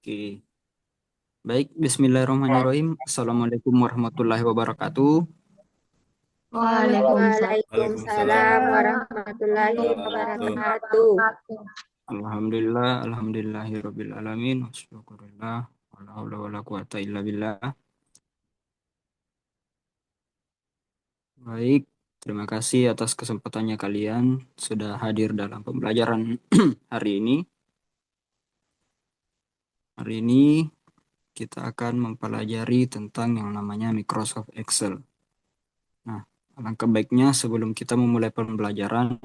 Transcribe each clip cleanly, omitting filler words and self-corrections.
Oke. Baik, Bismillahirrahmanirrahim. Assalamualaikum warahmatullahi wabarakatuh. Waalaikumsalam Waalaikumsalam Waalaikumsalam warahmatullahi warahmatullahi wabarakatuh. Alhamdulillah, alhamdulillahirabbil alamin. Syukurillah. Wala haula wala quwata illa billah. Baik, terima kasih atas kesempatannya kalian sudah hadir dalam pembelajaran hari ini. Hari ini kita akan mempelajari tentang yang namanya Microsoft Excel. Nah, alangkah baiknya sebelum kita memulai pembelajaran,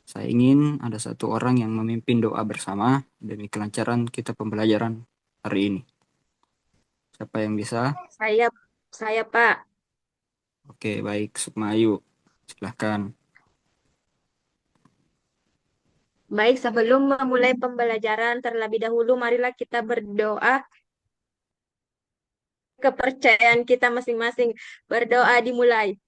saya ingin ada satu orang yang memimpin doa bersama demi kelancaran kita pembelajaran hari ini. Siapa yang bisa? Saya saya Pak. Oke, baik. Sukma Ayu. Silahkan. Baik, sebelum memulai pembelajaran terlebih dahulu marilah kita berdoa kepercayaan kita masing-masing. Berdoa dimulai.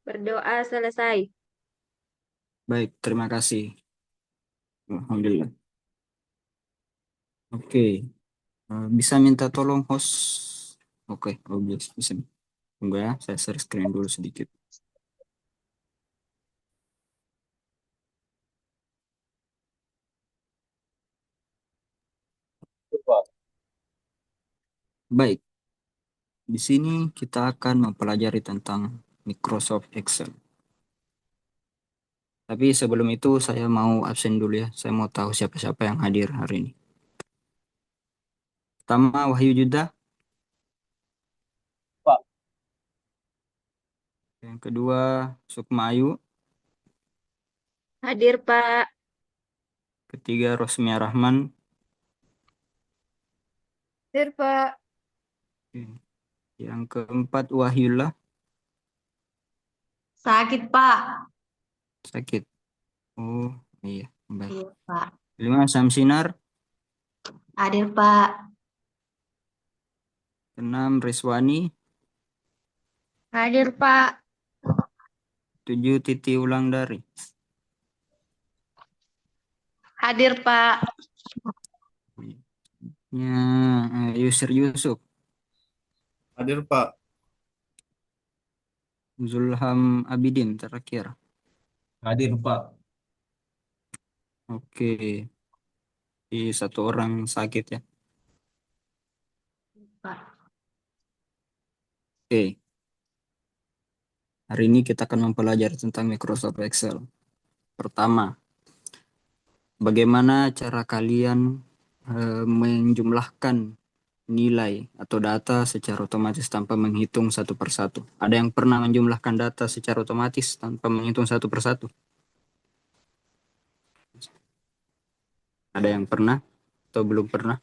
Berdoa selesai. Baik, terima kasih. Alhamdulillah. Oke, bisa minta tolong host? Oke, bisa. Tunggu ya, saya share screen dulu sedikit. Baik, di sini kita akan mempelajari tentang Microsoft Excel. Tapi sebelum itu saya mau absen dulu ya. Saya mau tahu siapa-siapa yang hadir hari ini. Pertama, Wahyu Juda. Pak. Yang kedua, Sukma Ayu. Hadir, Pak. Ketiga, Rosmia Rahman. Hadir, Pak. Oke. Yang keempat, Wahyullah. Sakit, Pak. Sakit. Oh, iya. Baik. Iya, Pak. Kelima, Samsinar. Hadir, Pak. Keenam, Riswani. Hadir, Pak. Tujuh, Titi Ulandari. Hadir, Pak. Ya, Yusri Yusuf. Hadir Pak. Zulham Abidin terakhir. Hadir Pak. Oke. Satu orang sakit ya. Pak. Oke. Hari ini kita akan mempelajari tentang Microsoft Excel. Pertama, bagaimana cara kalian menjumlahkan nilai atau data secara otomatis tanpa menghitung satu persatu? Ada yang pernah menjumlahkan data secara otomatis tanpa menghitung satu persatu? Ada yang pernah atau belum pernah?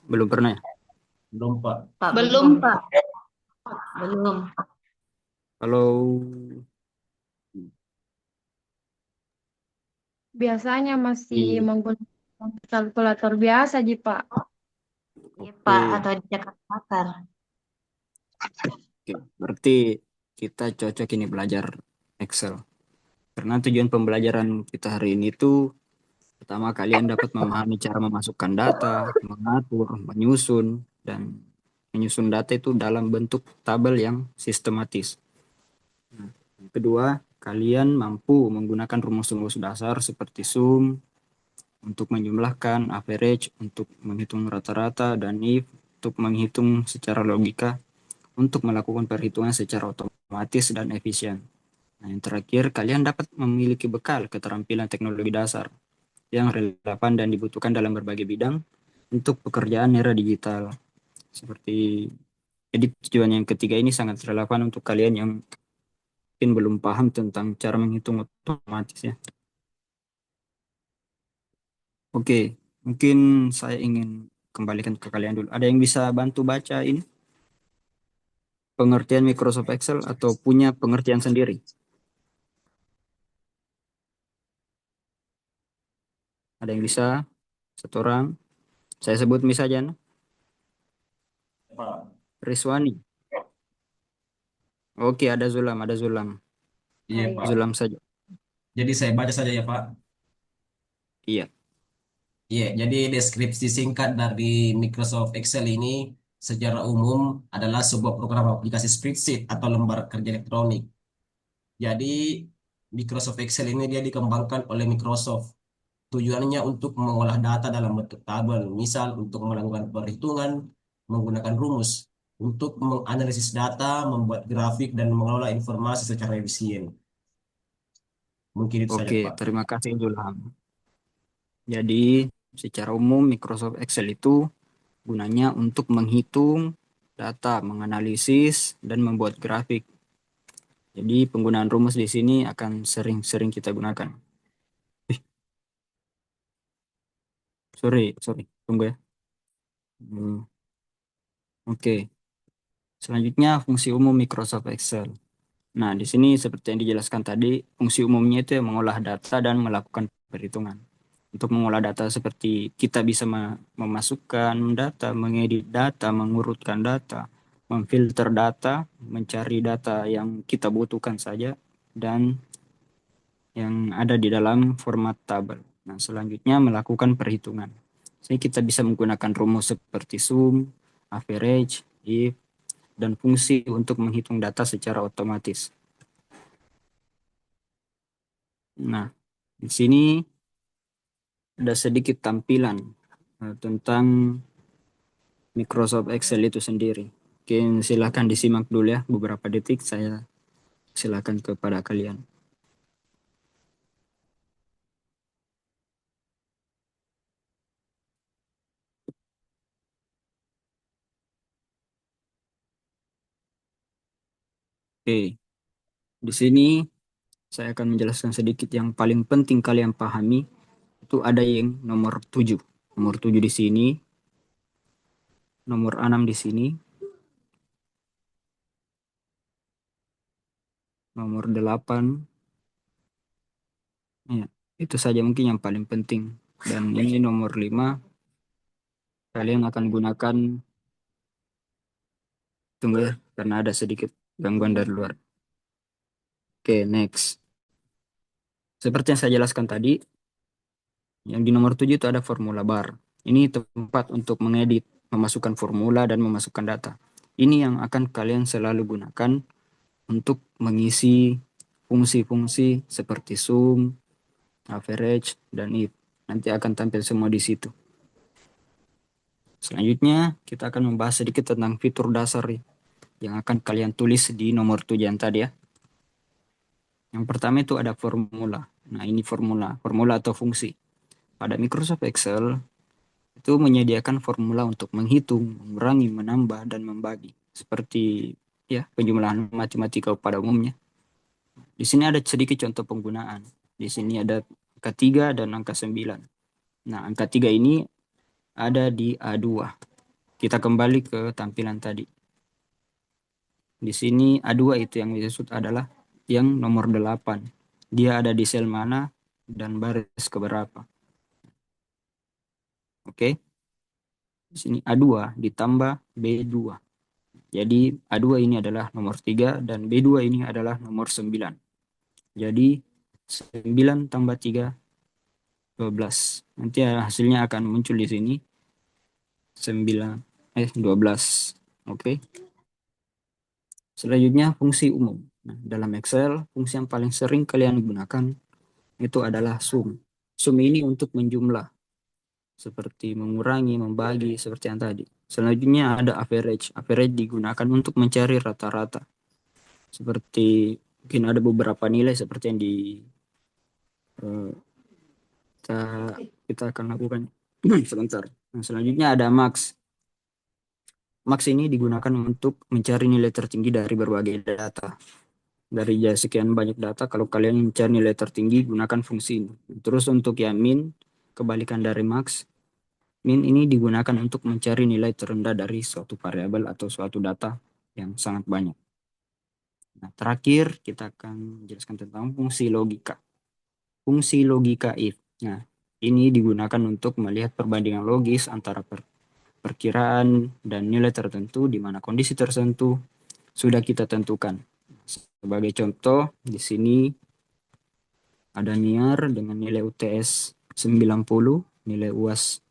Belum pernah ya? Belum Pak. Pak, belum, Pak. Belum. Kalau Biasanya masih Iya. menggunakan kalkulator biasa, Ji, Pak. Iya, Oke, Pak. Atau di Jakarta. oke. Berarti kita cocok ini belajar Excel. Karena tujuan pembelajaran kita hari ini tuh pertama kalian dapat memahami cara memasukkan data, mengatur, dan menyusun data itu dalam bentuk tabel yang sistematis. Nah, yang kedua, kalian mampu menggunakan rumus-rumus dasar seperti sum untuk menjumlahkan, average untuk menghitung rata-rata, dan if untuk menghitung secara logika untuk melakukan perhitungan secara otomatis dan efisien. Nah, yang terakhir, kalian dapat memiliki bekal keterampilan teknologi dasar yang relevan dan dibutuhkan dalam berbagai bidang untuk pekerjaan era digital. Seperti jadi tujuan yang ketiga ini sangat relevan untuk kalian yang mungkin belum paham tentang cara menghitung otomatis ya. Oke, mungkin saya ingin kembalikan ke kalian dulu. Ada yang bisa bantu baca ini pengertian Microsoft Excel atau punya pengertian sendiri? Ada yang bisa? Satu orang. Saya sebut misalnya Pak. Riswani. Oke, ada Zulam, ada Zulam. Iya, Baik. Pak. Zulam saja. Jadi saya baca saja ya, Pak. Iya. Iya, jadi deskripsi singkat dari Microsoft Excel ini secara umum adalah sebuah program aplikasi spreadsheet atau lembar kerja elektronik. Jadi Microsoft Excel ini dia dikembangkan oleh Microsoft. Tujuannya untuk mengolah data dalam bentuk tabel, misal untuk melakukan perhitungan menggunakan rumus, untuk menganalisis data, membuat grafik, dan mengelola informasi secara efisien. Mungkin itu saja, Oke, Pak. terima kasih Zulam. Jadi, secara umum Microsoft Excel itu gunanya untuk menghitung data, menganalisis, dan membuat grafik. Jadi, penggunaan rumus di sini akan sering-sering kita gunakan. Sorry, tunggu ya. Oke, selanjutnya fungsi umum Microsoft Excel. Nah, di sini seperti yang dijelaskan tadi, fungsi umumnya itu yang mengolah data dan melakukan perhitungan. Untuk mengolah data seperti kita bisa memasukkan data, mengedit data, mengurutkan data, memfilter data, mencari data yang kita butuhkan saja, dan yang ada di dalam format tabel. Nah, selanjutnya melakukan perhitungan. Jadi kita bisa menggunakan rumus seperti sum, average, if, dan fungsi untuk menghitung data secara otomatis. Nah, di sini ada sedikit tampilan tentang Microsoft Excel itu sendiri. Oke, silakan disimak dulu ya beberapa detik, saya silakan kepada kalian. Oke, di sini saya akan menjelaskan sedikit yang paling penting kalian pahami. Itu ada yang nomor 7. Nomor 7 di sini, nomor 6 di sini, nomor 8. Ya, itu saja mungkin yang paling penting. Dan ini nomor 5, kalian akan gunakan, tunggu ya, karena ada sedikit gangguan dari luar. Oke, next. Seperti yang saya jelaskan tadi, yang di nomor 7 itu ada formula bar. Ini tempat untuk mengedit, memasukkan formula, dan memasukkan data. Ini yang akan kalian selalu gunakan untuk mengisi fungsi-fungsi seperti sum, average, dan if. Nanti akan tampil semua di situ. Selanjutnya, kita akan membahas sedikit tentang fitur dasar yang akan kalian tulis di nomor 7 yang tadi ya. Yang pertama itu ada formula. Nah, ini formula atau fungsi. Pada Microsoft Excel, itu menyediakan formula untuk menghitung, mengurangi, menambah, dan membagi. Seperti ya penjumlahan matematika pada umumnya. Di sini ada sedikit contoh penggunaan. Di sini ada angka 3 dan angka 9. Nah, angka 3 ini ada di A2. Kita kembali ke tampilan tadi. Di sini A2 itu yang disebut adalah yang nomor 8. Dia ada di sel mana dan baris keberapa. Oke. Di sini A2 ditambah B2. Jadi A2 ini adalah nomor 3 dan B2 ini adalah nomor 9. Jadi 9 tambah 3, 12. Nanti hasilnya akan muncul di sini 12. Oke. Selanjutnya fungsi umum. Nah, dalam Excel, fungsi yang paling sering kalian gunakan itu adalah sum. Sum ini untuk menjumlah, seperti mengurangi, membagi, seperti yang tadi. Selanjutnya ada average. Average digunakan untuk mencari rata-rata. Seperti mungkin ada beberapa nilai seperti yang kita akan lakukan sebentar. Nah, selanjutnya ada max. Max ini digunakan untuk mencari nilai tertinggi dari berbagai data. Dari sekian banyak data, kalau kalian mencari nilai tertinggi, gunakan fungsi ini. Terus untuk yang min, kebalikan dari max, min ini digunakan untuk mencari nilai terendah dari suatu variabel atau suatu data yang sangat banyak. Nah, terakhir kita akan menjelaskan tentang fungsi logika. Fungsi logika if. Nah, ini digunakan untuk melihat perbandingan logis antara perkiraan dan nilai tertentu di mana kondisi tertentu sudah kita tentukan. Sebagai contoh, di sini ada NIAR dengan nilai UTS 90, nilai UAS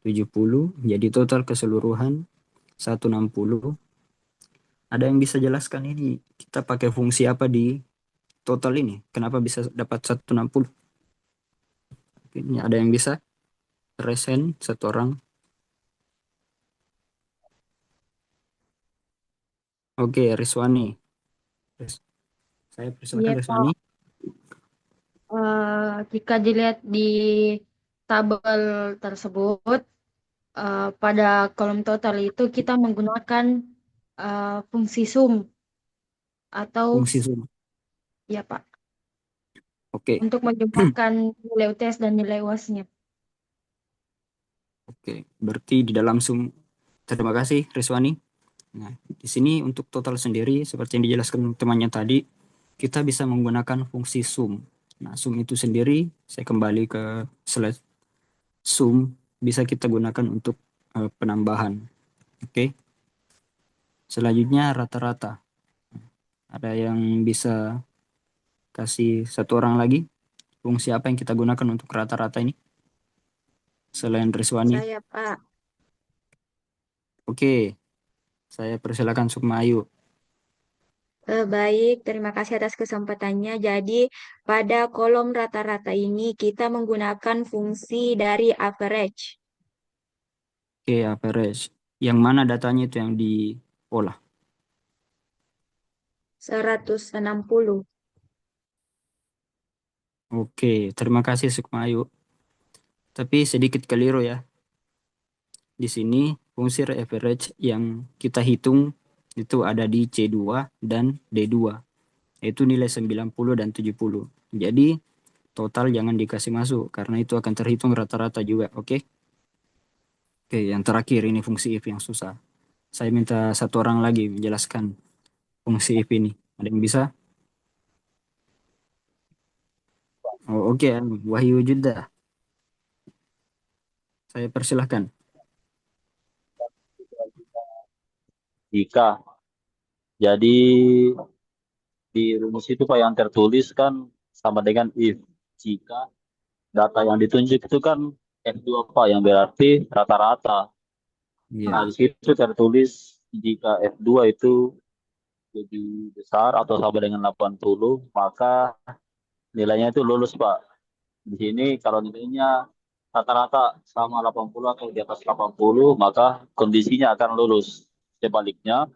70, jadi total keseluruhan 160. Ada yang bisa jelaskan ini kita pakai fungsi apa di total ini? Kenapa bisa dapat 160? Ini ada yang bisa resen satu orang? Oke, Rizwani. Saya Iya, persilakan Pak. Rizwani. Jika dilihat di tabel tersebut, pada kolom total itu kita menggunakan fungsi sum atau Fungsi sum. ya Pak, Oke. untuk menjumlahkan nilai UTS dan nilai UAS-nya. Oke, berarti di dalam sum. Terima kasih Rizwani. Nah, di sini untuk total sendiri seperti yang dijelaskan temannya tadi, kita bisa menggunakan fungsi sum. Nah, sum itu sendiri saya kembali ke slide sum bisa kita gunakan untuk penambahan. Oke. Selanjutnya rata-rata. Ada yang bisa kasih satu orang lagi? Fungsi apa yang kita gunakan untuk rata-rata ini? Selain Rizwani. Saya, Pak. Oke, saya persilakan Sukma Ayu. Baik, terima kasih atas kesempatannya. Jadi, pada kolom rata-rata ini kita menggunakan fungsi dari average. Oke, average. Yang mana datanya itu yang diolah? 160. Oke, terima kasih Sukma Ayu. Tapi sedikit keliru ya. Di sini fungsi average yang kita hitung itu ada di C2 dan D2, yaitu nilai 90 dan 70. Jadi total jangan dikasih masuk karena itu akan terhitung rata-rata juga, oke? Oke, yang terakhir ini fungsi if yang susah. Saya minta satu orang lagi menjelaskan fungsi if ini. Ada yang bisa? Oh, oke, Wahyu Juda. Saya persilahkan. Jika. Jadi di rumus itu Pak yang tertulis kan sama dengan if. Jika data yang ditunjuk itu kan F2 Pak yang berarti rata-rata. Nah, Iya. di situ tertulis jika F2 itu lebih besar atau sama dengan 80, maka nilainya itu lulus Pak. Di sini kalau nilainya rata-rata sama 80 atau di atas 80, maka kondisinya akan lulus. Sebaliknya,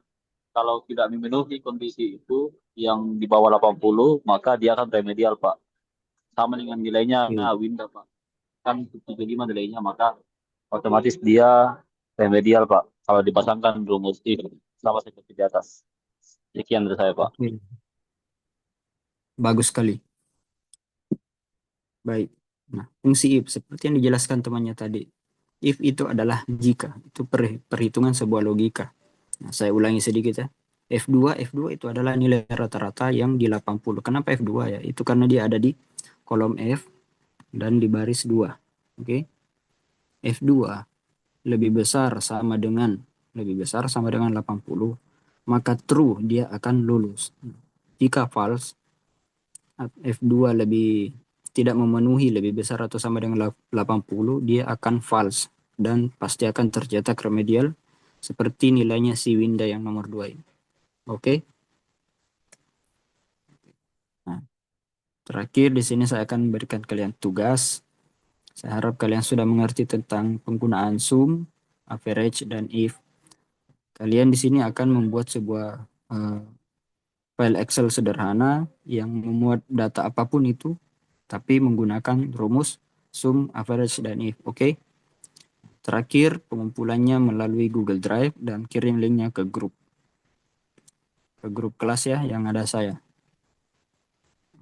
kalau tidak memenuhi kondisi itu yang di bawah 80, maka dia akan remedial, Pak. Sama dengan nilainya Oke. Winda, Pak. Kan 75 nilainya, maka otomatis dia remedial, Pak. Kalau dipasangkan rumus if sama seperti di atas. Sekian dari saya, Pak. Oke. Bagus sekali. Baik. Nah, fungsi if seperti yang dijelaskan temannya tadi. If itu adalah jika, itu perhitungan sebuah logika. Nah, saya ulangi sedikit ya. F2 itu adalah nilai rata-rata yang di 80. Kenapa F2 ya? Itu karena dia ada di kolom F dan di baris 2. Oke. F2 lebih besar sama dengan 80, maka true dia akan lulus. Jika false, F2 tidak memenuhi lebih besar atau sama dengan 80, dia akan false dan pasti akan tercetak remedial seperti nilainya si Winda yang nomor 2 ini. Oke. Nah, terakhir di sini saya akan berikan kalian tugas. Saya harap kalian sudah mengerti tentang penggunaan sum, average, dan if. Kalian di sini akan membuat sebuah file Excel sederhana yang memuat data apapun itu, tapi menggunakan rumus sum, average, dan if. Oke. Terakhir, pengumpulannya melalui Google Drive dan kirim linknya ke grup kelas ya yang ada saya.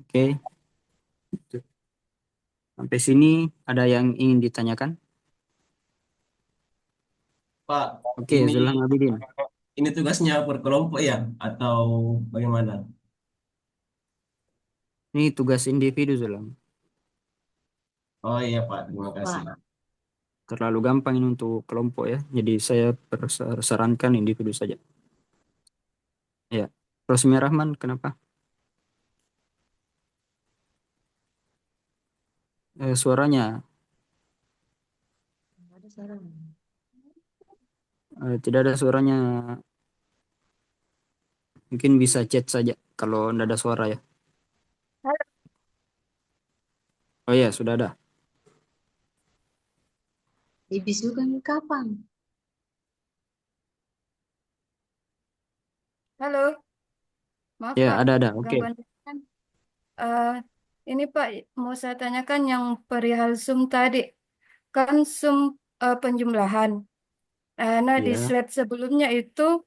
Oke. Sampai sini ada yang ingin ditanyakan? Pak, Oke, ini Zulham Abidin. ini tugasnya per kelompok ya atau bagaimana? Ini tugas individu Zulham. Oh iya Pak, terima kasih. Pak. Terlalu gampang ini untuk kelompok ya. Jadi saya sarankan individu saja. Ya. Rosmi Rahman, kenapa? Suaranya tidak ada suaranya. Mungkin bisa chat saja kalau tidak ada suara ya. Oh iya, sudah ada. Diwisudakan kapan? Halo, maaf Ya, Pak, ada. Oke. gangguan jaringan. Eh, ini Pak, mau saya tanyakan yang perihal Zoom tadi. Kan Zoom penjumlahan. Nah, di Ya, slide sebelumnya itu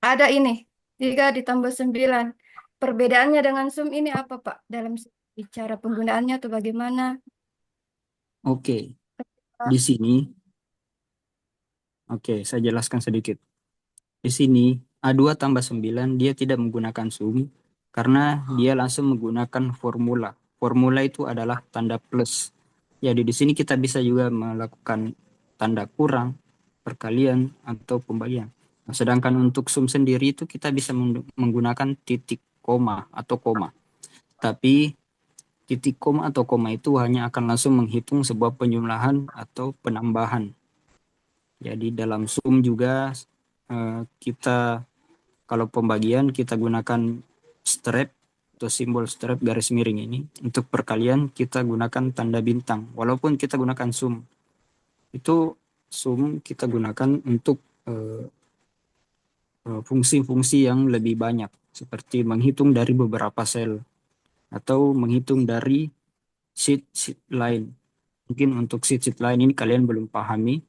ada ini, 3 ditambah 9. Perbedaannya dengan Zoom ini apa Pak? Dalam cara penggunaannya atau bagaimana? oke. Pak? Di sini, oke, saya jelaskan sedikit. Di sini A2 tambah 9 dia tidak menggunakan sum karena dia langsung menggunakan formula. Formula itu adalah tanda plus. Jadi di sini kita bisa juga melakukan tanda kurang, perkalian, atau pembagian. Nah, sedangkan untuk sum sendiri itu kita bisa menggunakan titik koma atau koma. Tapi titik koma atau koma itu hanya akan langsung menghitung sebuah penjumlahan atau penambahan. Jadi dalam sum juga kita kalau pembagian kita gunakan strap atau simbol strap garis miring ini. Untuk perkalian kita gunakan tanda bintang. Walaupun kita gunakan sum. Itu sum kita gunakan untuk fungsi-fungsi yang lebih banyak. Seperti menghitung dari beberapa sel. Atau menghitung dari sheet lain. Mungkin untuk sheet lain ini kalian belum pahami.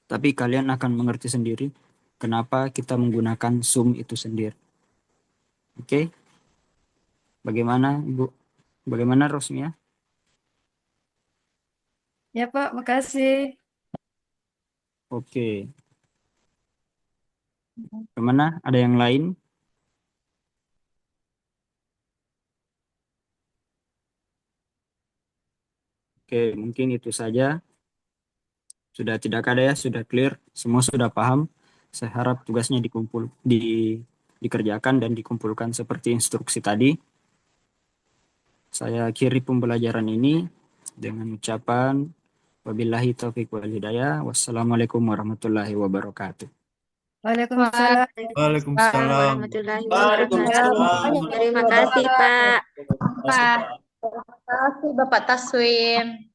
Tapi kalian akan mengerti sendiri kenapa kita menggunakan sum itu sendiri. Oke? Bagaimana, Ibu? Bagaimana, Rosmia? Ya Pak, makasih. Oke. Bagaimana? Ada yang lain? Oke, mungkin itu saja. Sudah tidak ada ya, sudah clear. Semua sudah paham. Saya harap tugasnya dikerjakan dan dikumpulkan seperti instruksi tadi. Saya akhiri pembelajaran ini dengan ucapan wabillahi taufiq wal hidayah. Wassalamualaikum warahmatullahi wabarakatuh. Waalaikumsalam. Waalaikumsalam warahmatullahi wabarakatuh. Waalaikumsalam. Terima kasih, Pak. Terima kasih Bapak Taswim.